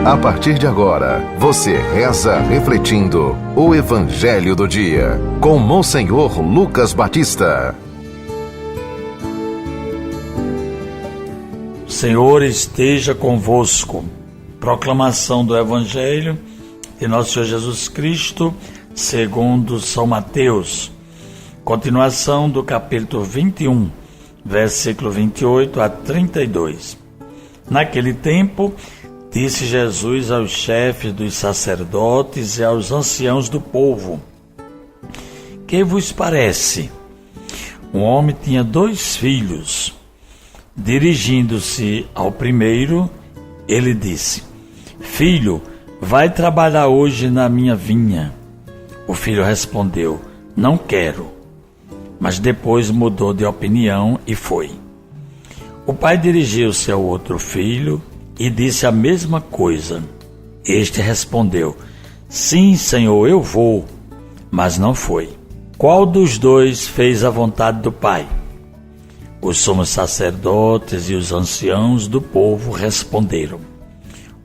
A partir de agora, você reza refletindo o Evangelho do Dia, com Monsenhor Lucas Batista. O Senhor esteja convosco. Proclamação do Evangelho de Nosso Senhor Jesus Cristo, segundo São Mateus. Continuação do capítulo 21, versículo 28 a 32. Naquele tempo, disse Jesus aos chefes dos sacerdotes e aos anciãos do povo: Que vos parece? Um homem tinha 2 filhos. Dirigindo-se ao primeiro, ele disse: Filho, vai trabalhar hoje na minha vinha. O filho respondeu: Não quero. Mas depois mudou de opinião e foi. O pai dirigiu-se ao outro filho e disse a mesma coisa. Este respondeu: Sim, Senhor, eu vou. Mas não foi. Qual dos 2 fez a vontade do pai? Os sumos sacerdotes e os anciãos do povo responderam: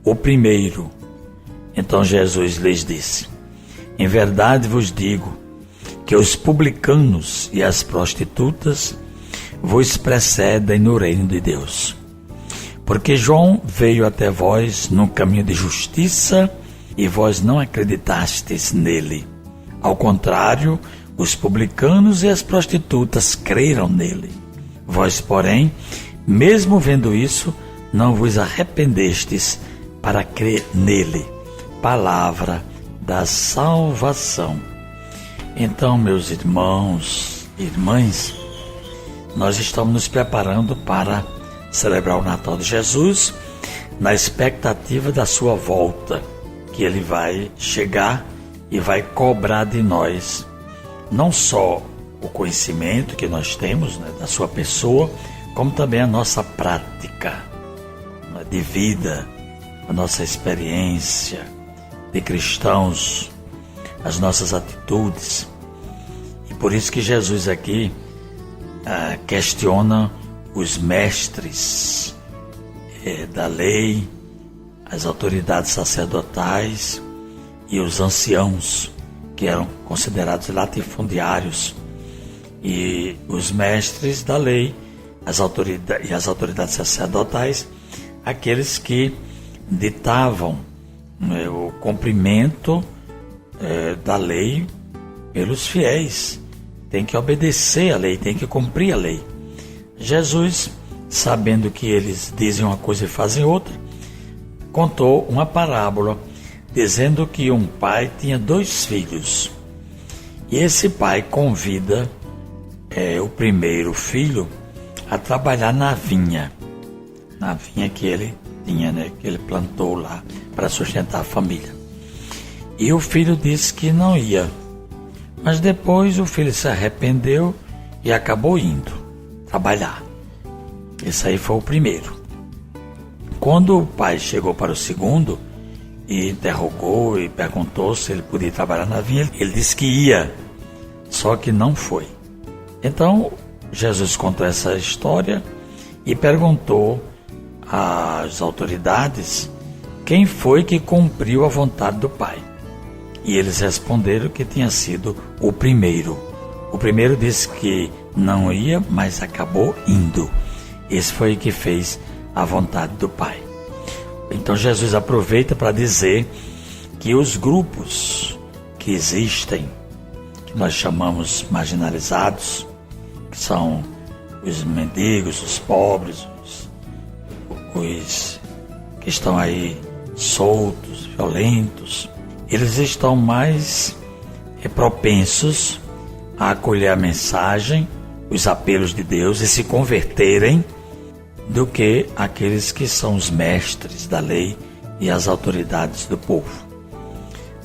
O primeiro. Então Jesus lhes disse: Em verdade vos digo que os publicanos e as prostitutas vos precedem no reino de Deus. Porque João veio até vós num caminho de justiça e vós não acreditastes nele. Ao contrário, os publicanos e as prostitutas creram nele. Vós, porém, mesmo vendo isso, não vos arrependestes para crer nele. Palavra da salvação. Então, meus irmãos e irmãs, nós estamos nos preparando para celebrar o Natal de Jesus, na expectativa da sua volta, que ele vai chegar e vai cobrar de nós não só o conhecimento que nós temos, né, da sua pessoa, como também a nossa prática, né, de vida, a nossa experiência de cristãos, as nossas atitudes. E por isso que Jesus aqui questiona os mestres da lei, as autoridades sacerdotais e os anciãos, que eram considerados latifundiários, e os mestres da lei as autoridades sacerdotais, aqueles que ditavam o cumprimento da lei pelos fiéis. Tem que obedecer a lei, tem que cumprir a lei. Jesus, sabendo que eles dizem uma coisa e fazem outra, contou uma parábola dizendo que um pai tinha 2 filhos. E esse pai convida o primeiro filho a trabalhar na vinha que ele tinha, né, que ele plantou lá para sustentar a família. E o filho disse que não ia. Mas depois o filho se arrependeu e acabou indo trabalhar. Esse aí foi o primeiro. Quando o pai chegou para o segundo e interrogou e perguntou se ele podia trabalhar na vinha, ele disse que ia, só que não foi. Então Jesus contou essa história e perguntou às autoridades quem foi que cumpriu a vontade do pai. E eles responderam que tinha sido o primeiro. O primeiro disse que não ia, mas acabou indo. Esse foi o que fez a vontade do pai. Então Jesus aproveita para dizer que os grupos que existem, que nós chamamos marginalizados, que são os mendigos, os pobres, os que estão aí soltos, violentos, eles estão mais propensos a acolher a mensagem, os apelos de Deus e se converterem do que aqueles que são os mestres da lei e as autoridades do povo.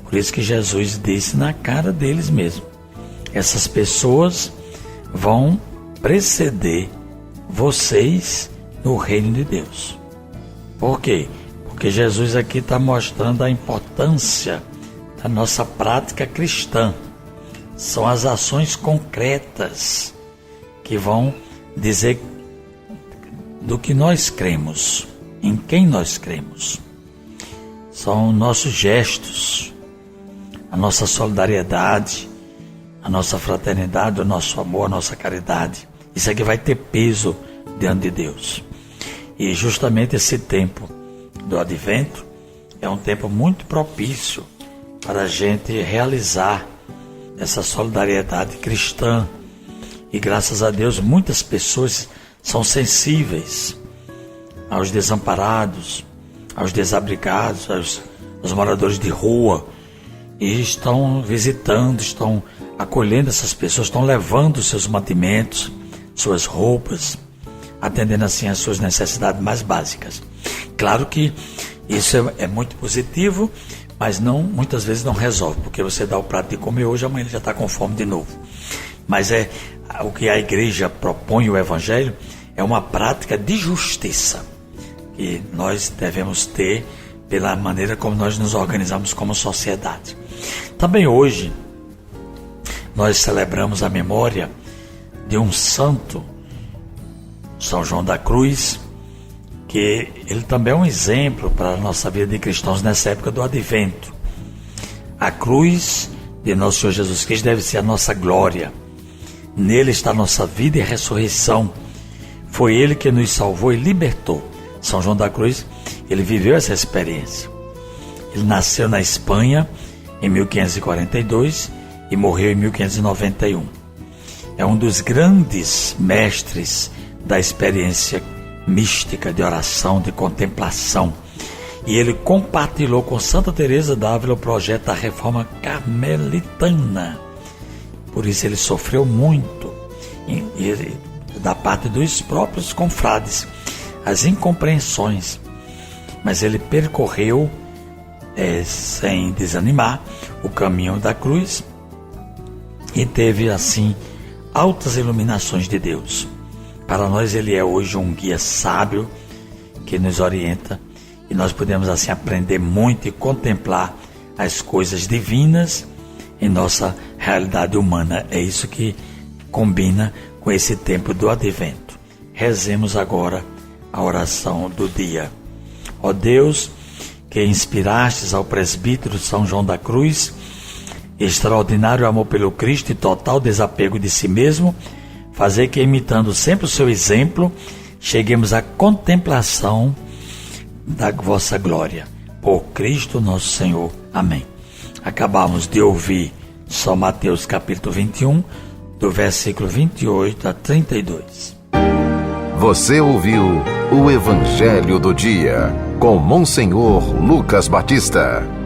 Por isso que Jesus disse na cara deles mesmo: essas pessoas vão preceder vocês no reino de Deus. Por quê? Porque Jesus aqui está mostrando a importância da nossa prática cristã. São as ações concretas que vão dizer do que nós cremos, em quem nós cremos. são nossos gestos, a nossa solidariedade, a nossa fraternidade, o nosso amor, a nossa caridade. Isso aqui vai ter peso diante de Deus. E justamente esse tempo do Advento é um tempo muito propício para a gente realizar essa solidariedade cristã. E graças a Deus muitas pessoas são sensíveis aos desamparados, aos desabrigados, aos moradores de rua, e estão visitando, estão acolhendo essas pessoas, estão levando seus mantimentos, suas roupas, atendendo assim às suas necessidades mais básicas. Claro que isso é muito positivo, mas muitas vezes não resolve, porque você dá o prato de comer hoje, amanhã ele já está com fome de novo. Mas o que a igreja propõe, o Evangelho, é uma prática de justiça que nós devemos ter pela maneira como nós nos organizamos como sociedade. Também hoje nós celebramos a memória de um santo, São João da Cruz, que ele também é um exemplo para a nossa vida de cristãos nessa época do Advento. A cruz de nosso Senhor Jesus Cristo deve ser a nossa glória. Nele está a nossa vida e ressurreição. Foi Ele que nos salvou e libertou. São João da Cruz, ele viveu essa experiência. Ele nasceu na Espanha em 1542 e morreu em 1591. É um dos grandes mestres da experiência mística de oração, de contemplação. E ele compartilhou com Santa Teresa d'Ávila o projeto da reforma carmelitana. Por isso ele sofreu muito da parte dos próprios confrades, as incompreensões. Mas ele percorreu sem desanimar o caminho da cruz e teve assim altas iluminações de Deus. Para nós ele é hoje um guia sábio que nos orienta, e nós podemos assim aprender muito e contemplar as coisas divinas em nossa realidade humana. É isso que combina com esse tempo do Advento. Rezemos agora a oração do dia. Ó Deus, que inspirastes ao presbítero São João da Cruz extraordinário amor pelo Cristo e total desapego de si mesmo, fazer que, imitando sempre o seu exemplo, cheguemos à contemplação da vossa glória. Por Cristo nosso Senhor. Amém. Acabamos de ouvir São Mateus capítulo 21, do versículo 28 a 32. Você ouviu o Evangelho do Dia, com Monsenhor Lucas Batista.